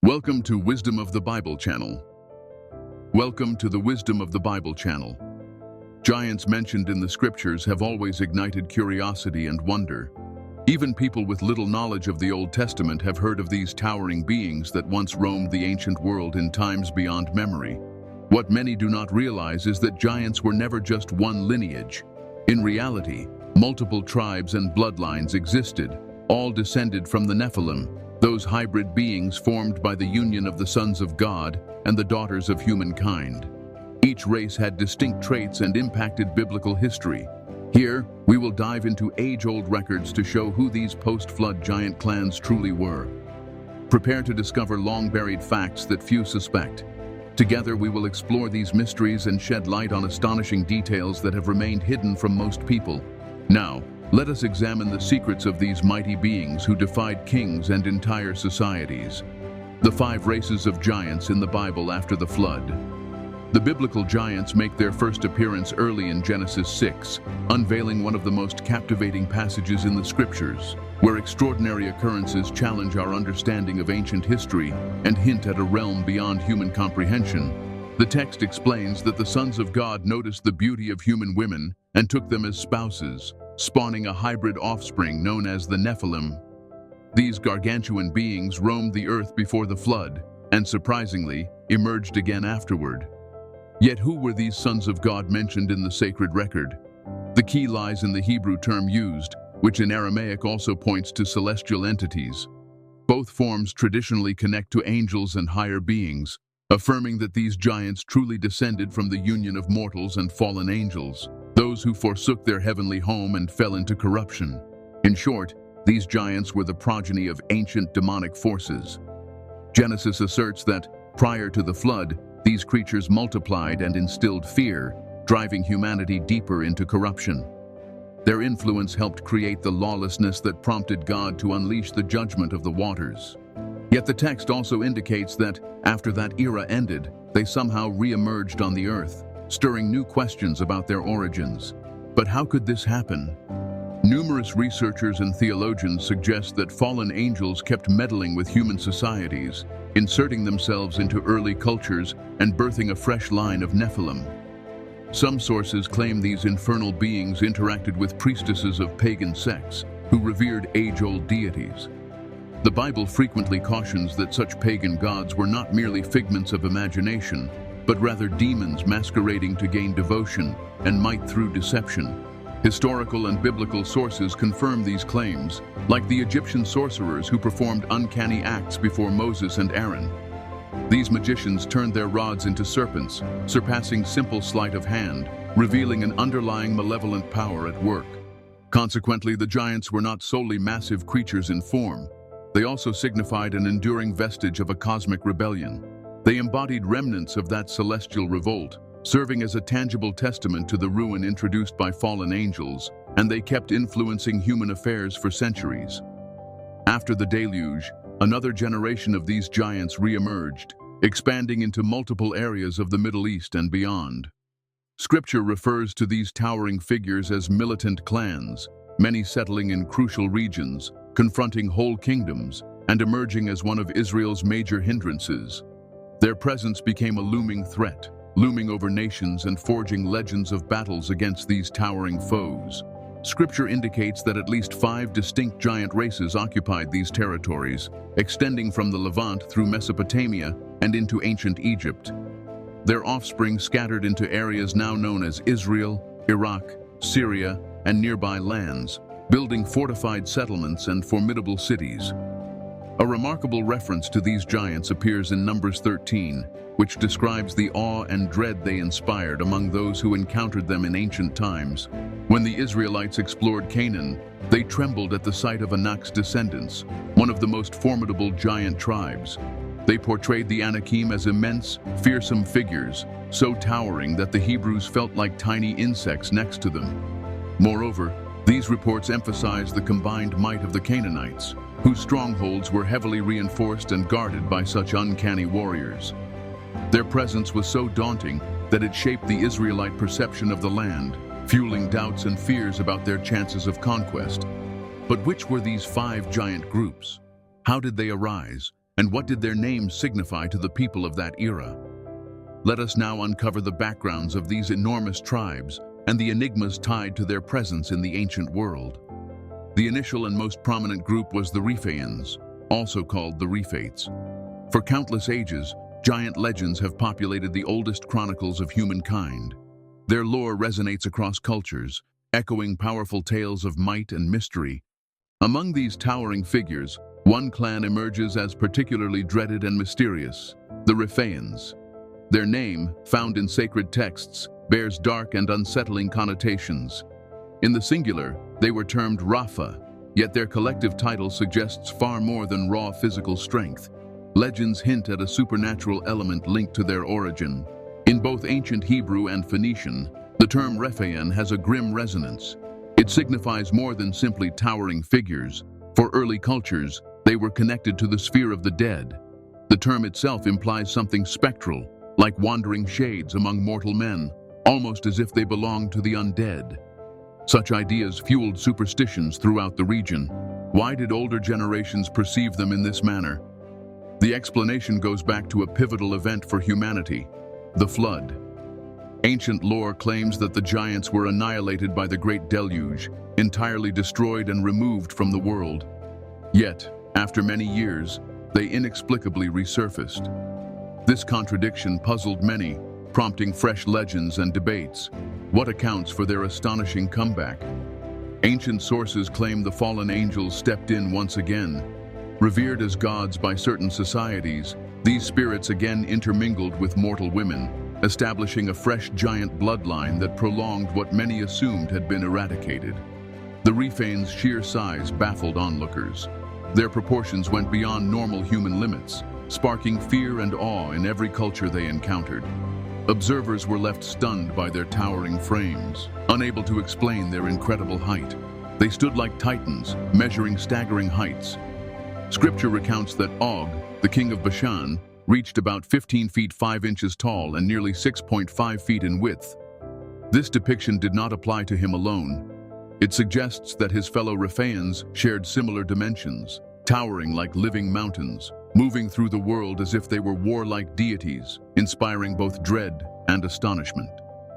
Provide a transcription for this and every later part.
Welcome to Wisdom of the Bible channel. Welcome to the Wisdom of the Bible channel. Giants mentioned in the scriptures have always ignited curiosity and wonder. Even people with little knowledge of the Old Testament have heard of these towering beings that once roamed the ancient world in times beyond memory. What many do not realize is that giants were never just one lineage. In reality, multiple tribes and bloodlines existed, all descended from the Nephilim, those hybrid beings formed by the union of the sons of God and the daughters of humankind. Each race had distinct traits and impacted biblical history. Here, we will dive into age-old records to show who these post-flood giant clans truly were. Prepare to discover long-buried facts that few suspect. Together, we will explore these mysteries and shed light on astonishing details that have remained hidden from most people. Now, let us examine the secrets of these mighty beings who defied kings and entire societies. The 5 races of giants in the Bible after the flood. The biblical giants make their first appearance early in Genesis 6, unveiling one of the most captivating passages in the scriptures, where extraordinary occurrences challenge our understanding of ancient history and hint at a realm beyond human comprehension. The text explains that the sons of God noticed the beauty of human women and took them as spouses, spawning a hybrid offspring known as the Nephilim. These gargantuan beings roamed the earth before the flood, and surprisingly, emerged again afterward. Yet who were these sons of God mentioned in the sacred record? The key lies in the Hebrew term used, which in Aramaic also points to celestial entities. Both forms traditionally connect to angels and higher beings, affirming that these giants truly descended from the union of mortals and fallen angels, those who forsook their heavenly home and fell into corruption. In short, these giants were the progeny of ancient demonic forces. Genesis asserts that, prior to the flood, these creatures multiplied and instilled fear, driving humanity deeper into corruption. Their influence helped create the lawlessness that prompted God to unleash the judgment of the waters. Yet the text also indicates that, after that era ended, they somehow re-emerged on the earth, stirring new questions about their origins. But how could this happen? Numerous researchers and theologians suggest that fallen angels kept meddling with human societies, inserting themselves into early cultures and birthing a fresh line of Nephilim. Some sources claim these infernal beings interacted with priestesses of pagan sects who revered age-old deities. The Bible frequently cautions that such pagan gods were not merely figments of imagination, but rather demons masquerading to gain devotion and might through deception. Historical and biblical sources confirm these claims, like the Egyptian sorcerers who performed uncanny acts before Moses and Aaron. These magicians turned their rods into serpents, surpassing simple sleight of hand, revealing an underlying malevolent power at work. Consequently, the giants were not solely massive creatures in form. They also signified an enduring vestige of a cosmic rebellion. They embodied remnants of that celestial revolt, serving as a tangible testament to the ruin introduced by fallen angels, and they kept influencing human affairs for centuries. After the deluge, another generation of these giants re-emerged, expanding into multiple areas of the Middle East and beyond. Scripture refers to these towering figures as militant clans, many settling in crucial regions, confronting whole kingdoms, and emerging as one of Israel's major hindrances. Their presence became a looming threat, looming over nations and forging legends of battles against these towering foes. Scripture indicates that at least 5 distinct giant races occupied these territories, extending from the Levant through Mesopotamia and into ancient Egypt. Their offspring scattered into areas now known as Israel, Iraq, Syria, and nearby lands, building fortified settlements and formidable cities. A remarkable reference to these giants appears in Numbers 13, which describes the awe and dread they inspired among those who encountered them in ancient times. When the Israelites explored Canaan, they trembled at the sight of Anak's descendants, one of the most formidable giant tribes. They portrayed the Anakim as immense, fearsome figures, so towering that the Hebrews felt like tiny insects next to them. Moreover, these reports emphasize the combined might of the Canaanites, whose strongholds were heavily reinforced and guarded by such uncanny warriors. Their presence was so daunting that it shaped the Israelite perception of the land, fueling doubts and fears about their chances of conquest. But which were these 5 giant groups? How did they arise? And what did their names signify to the people of that era? Let us now uncover the backgrounds of these enormous tribes and the enigmas tied to their presence in the ancient world. The initial and most prominent group was the Rephaims, also called the Rephates. For countless ages, giant legends have populated the oldest chronicles of humankind. Their lore resonates across cultures, echoing powerful tales of might and mystery. Among these towering figures, one clan emerges as particularly dreaded and mysterious: the Rephaims. Their name, found in sacred texts, bears dark and unsettling connotations. In the singular, they were termed Rapha, yet their collective title suggests far more than raw physical strength. Legends hint at a supernatural element linked to their origin. In both ancient Hebrew and Phoenician, the term Rephaim has a grim resonance. It signifies more than simply towering figures. For early cultures, they were connected to the sphere of the dead. The term itself implies something spectral, like wandering shades among mortal men, almost as if they belonged to the undead. Such ideas fueled superstitions throughout the region. Why did older generations perceive them in this manner? The explanation goes back to a pivotal event for humanity: the flood. Ancient lore claims that the giants were annihilated by the Great Deluge, entirely destroyed and removed from the world. Yet, after many years, they inexplicably resurfaced. This contradiction puzzled many, prompting fresh legends and debates. What accounts for their astonishing comeback? Ancient sources claim the fallen angels stepped in once again. Revered as gods by certain societies, these spirits again intermingled with mortal women, establishing a fresh giant bloodline that prolonged what many assumed had been eradicated. The Rephaims' sheer size baffled onlookers. Their proportions went beyond normal human limits, sparking fear and awe in every culture they encountered. Observers were left stunned by their towering frames, unable to explain their incredible height. They stood like titans, measuring staggering heights. Scripture recounts that Og, the king of Bashan, reached about 15 feet 5 inches tall and nearly 6.5 feet in width. This depiction did not apply to him alone. It suggests that his fellow Rephaims shared similar dimensions, towering like living mountains, moving through the world as if they were warlike deities, inspiring both dread and astonishment.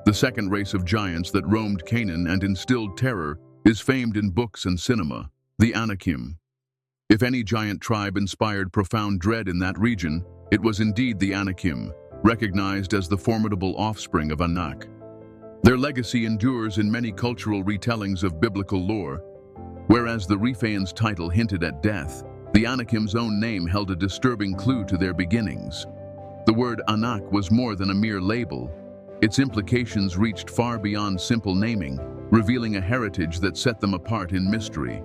The second race of giants that roamed Canaan and instilled terror is famed in books and cinema: the Anakim. If any giant tribe inspired profound dread in that region, it was indeed the Anakim, recognized as the formidable offspring of Anak. Their legacy endures in many cultural retellings of biblical lore. Whereas the Rephaim's title hinted at death, the Anakim's own name held a disturbing clue to their beginnings. The word Anak was more than a mere label. Its implications reached far beyond simple naming, revealing a heritage that set them apart in mystery.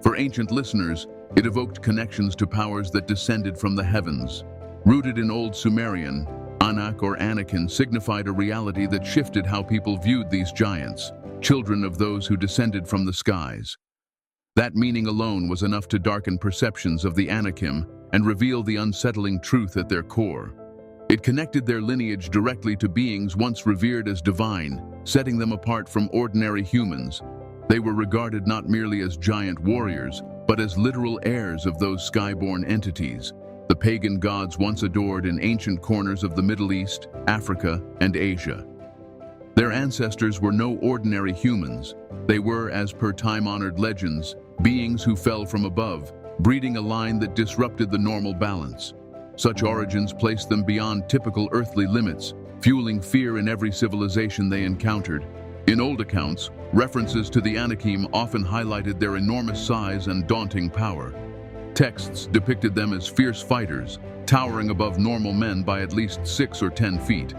For ancient listeners, it evoked connections to powers that descended from the heavens. Rooted in Old Sumerian, Anak or Anakin signified a reality that shifted how people viewed these giants, children of those who descended from the skies. That meaning alone was enough to darken perceptions of the Anakim and reveal the unsettling truth at their core. It connected their lineage directly to beings once revered as divine, setting them apart from ordinary humans. They were regarded not merely as giant warriors, but as literal heirs of those skyborn entities, the pagan gods once adored in ancient corners of the Middle East, Africa, and Asia. Their ancestors were no ordinary humans. They were, as per time-honored legends, beings who fell from above, breeding a line that disrupted the normal balance. Such origins placed them beyond typical earthly limits, fueling fear in every civilization they encountered. In old accounts, references to the Anakim often highlighted their enormous size and daunting power. Texts depicted them as fierce fighters, towering above normal men by at least 6 or 10 feet.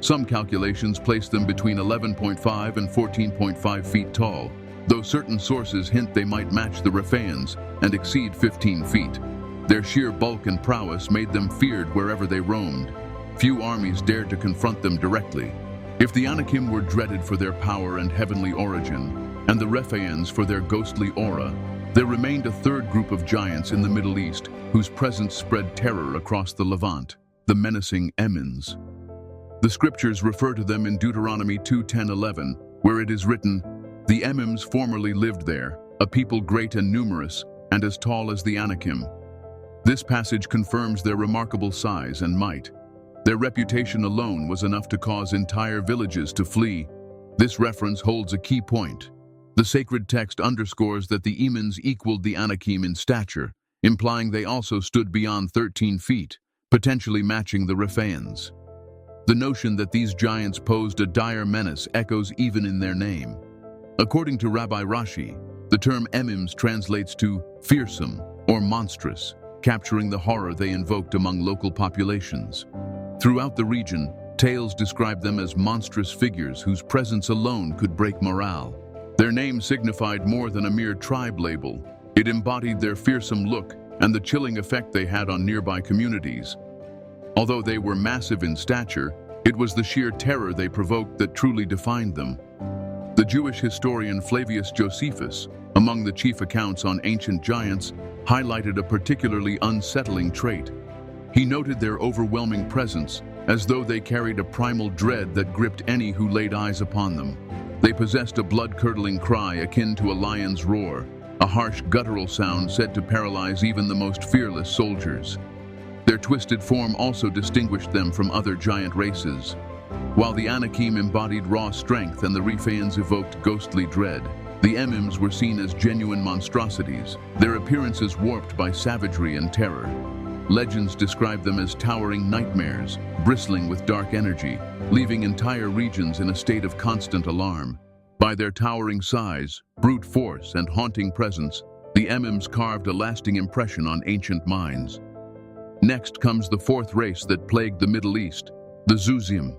Some calculations place them between 11.5 and 14.5 feet tall, though certain sources hint they might match the Rephaims and exceed 15 feet. Their sheer bulk and prowess made them feared wherever they roamed. Few armies dared to confront them directly. If the Anakim were dreaded for their power and heavenly origin, and the Rephaims for their ghostly aura, there remained a third group of giants in the Middle East whose presence spread terror across the Levant, the menacing Emims. The scriptures refer to them in Deuteronomy 2:10-11, where it is written, "The Emims formerly lived there, a people great and numerous, and as tall as the Anakim." This passage confirms their remarkable size and might. Their reputation alone was enough to cause entire villages to flee. This reference holds a key point. The sacred text underscores that the Emins equaled the Anakim in stature, implying they also stood beyond 13 feet, potentially matching the Rephaims. The notion that these giants posed a dire menace echoes even in their name. According to Rabbi Rashi, the term Emims translates to fearsome or monstrous, capturing the horror they invoked among local populations. Throughout the region, tales describe them as monstrous figures whose presence alone could break morale. Their name signified more than a mere tribe label. It embodied their fearsome look and the chilling effect they had on nearby communities. Although they were massive in stature, it was the sheer terror they provoked that truly defined them. The Jewish historian Flavius Josephus, among the chief accounts on ancient giants, highlighted a particularly unsettling trait. He noted their overwhelming presence, as though they carried a primal dread that gripped any who laid eyes upon them. They possessed a blood-curdling cry akin to a lion's roar, a harsh guttural sound said to paralyze even the most fearless soldiers. Their twisted form also distinguished them from other giant races. While the Anakim embodied raw strength and the Rephaims evoked ghostly dread, the Emims were seen as genuine monstrosities, their appearances warped by savagery and terror. Legends describe them as towering nightmares, bristling with dark energy, leaving entire regions in a state of constant alarm. By their towering size, brute force, and haunting presence, the Emims carved a lasting impression on ancient minds. Next comes the fourth race that plagued the Middle East, the Zuzim.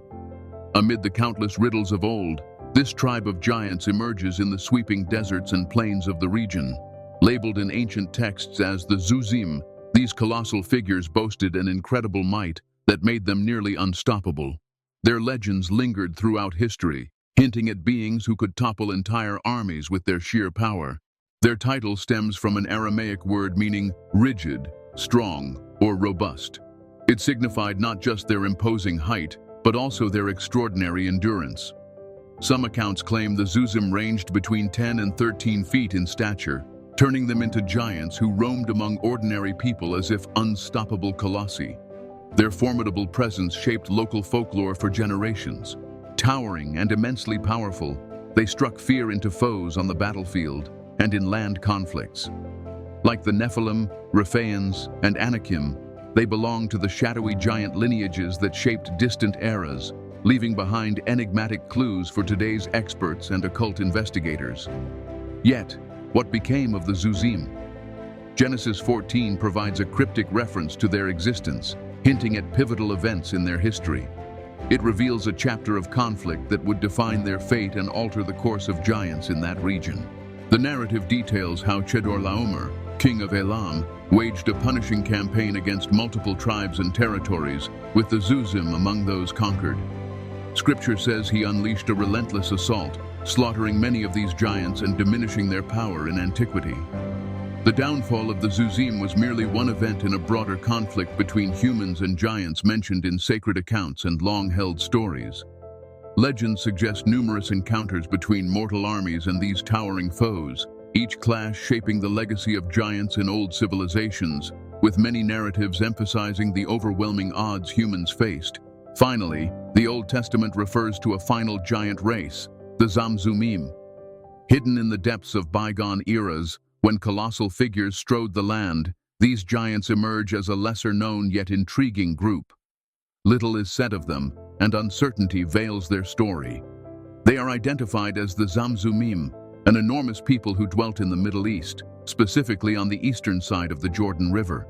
Amid the countless riddles of old, this tribe of giants emerges in the sweeping deserts and plains of the region. Labeled in ancient texts as the Zuzim, these colossal figures boasted an incredible might that made them nearly unstoppable. Their legends lingered throughout history, hinting at beings who could topple entire armies with their sheer power. Their title stems from an Aramaic word meaning rigid, strong, or robust. It signified not just their imposing height, but also their extraordinary endurance. Some accounts claim the Zuzim ranged between 10 and 13 feet in stature, turning them into giants who roamed among ordinary people as if unstoppable colossi. Their formidable presence shaped local folklore for generations. Towering and immensely powerful, they struck fear into foes on the battlefield and in land conflicts. Like the Nephilim, Rephaims, and Anakim, they belonged to the shadowy giant lineages that shaped distant eras, leaving behind enigmatic clues for today's experts and occult investigators. Yet, what became of the Zuzim? Genesis 14 provides a cryptic reference to their existence, hinting at pivotal events in their history. It reveals a chapter of conflict that would define their fate and alter the course of giants in that region. The narrative details how Chedorlaomer, king of Elam, waged a punishing campaign against multiple tribes and territories, with the Zuzim among those conquered. Scripture says he unleashed a relentless assault, slaughtering many of these giants and diminishing their power in antiquity. The downfall of the Zuzim was merely one event in a broader conflict between humans and giants mentioned in sacred accounts and long-held stories. Legends suggest numerous encounters between mortal armies and these towering foes, each clash shaping the legacy of giants in old civilizations, with many narratives emphasizing the overwhelming odds humans faced. Finally, the Old Testament refers to a final giant race, the Zamzummim. Hidden in the depths of bygone eras, when colossal figures strode the land, these giants emerge as a lesser-known yet intriguing group. Little is said of them, and uncertainty veils their story. They are identified as the Zamzummim, an enormous people who dwelt in the Middle East, specifically on the eastern side of the Jordan River.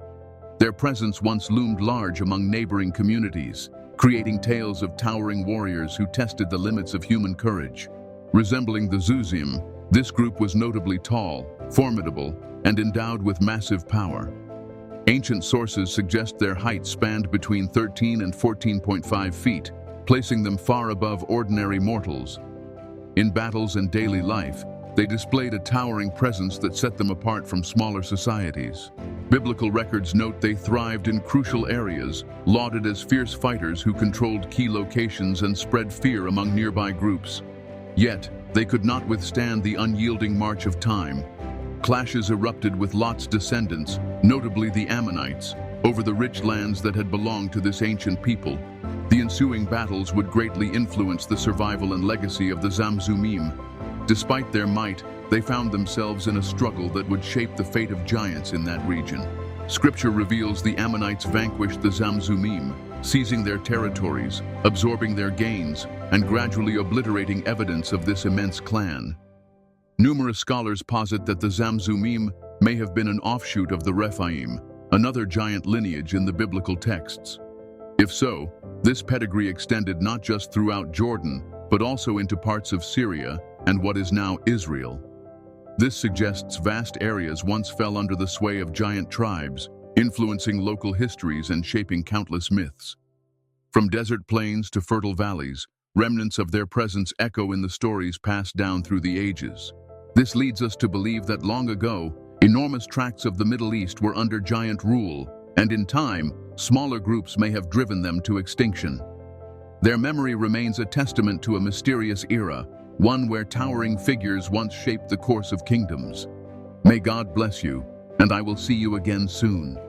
Their presence once loomed large among neighboring communities, creating tales of towering warriors who tested the limits of human courage. Resembling the Zuzim, this group was notably tall, formidable, and endowed with massive power. Ancient sources suggest their height spanned between 13 and 14.5 feet, placing them far above ordinary mortals. In battles and daily life, they displayed a towering presence that set them apart from smaller societies. Biblical records note they thrived in crucial areas, lauded as fierce fighters who controlled key locations and spread fear among nearby groups. Yet, they could not withstand the unyielding march of time. Clashes erupted with Lot's descendants, notably the Ammonites, over the rich lands that had belonged to this ancient people. The ensuing battles would greatly influence the survival and legacy of the Zamzummim. Despite their might, they found themselves in a struggle that would shape the fate of giants in that region. Scripture reveals the Ammonites vanquished the Zamzummim, seizing their territories, absorbing their gains, and gradually obliterating evidence of this immense clan. Numerous scholars posit that the Zamzummim may have been an offshoot of the Rephaim, another giant lineage in the biblical texts. If so, this pedigree extended not just throughout Jordan, but also into parts of Syria and what is now Israel. This suggests vast areas once fell under the sway of giant tribes, influencing local histories and shaping countless myths. From desert plains to fertile valleys, remnants of their presence echo in the stories passed down through the ages. This leads us to believe that long ago, enormous tracts of the Middle East were under giant rule, and in time, smaller groups may have driven them to extinction. Their memory remains a testament to a mysterious era, one where towering figures once shaped the course of kingdoms. May God bless you, and I will see you again soon.